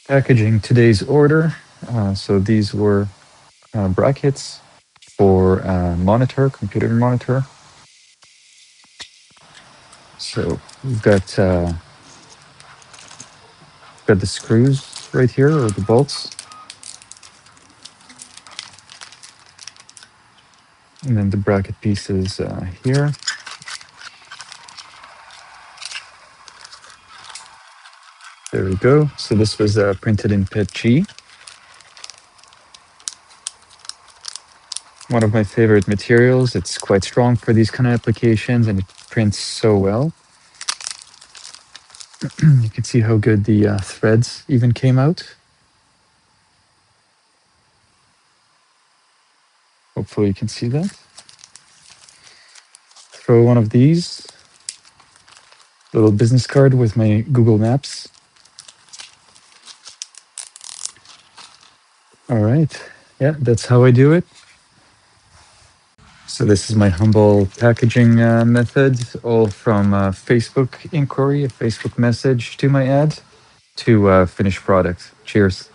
Packaging today's order. So these were brackets for monitor, computer monitor. So we've got the screws right here, or the bolts, and then the bracket pieces here. There we go. So this was printed in PETG. One of my favorite materials. It's quite strong for these kind of applications, and it prints so well. You can see how good the threads even came out. Hopefully you can see that. Throw one of these. Little business card with my Google Maps. All right. Yeah, that's how I do it. So this is my humble packaging method, all from Facebook inquiry, a Facebook message to my ad, to finished product. Cheers.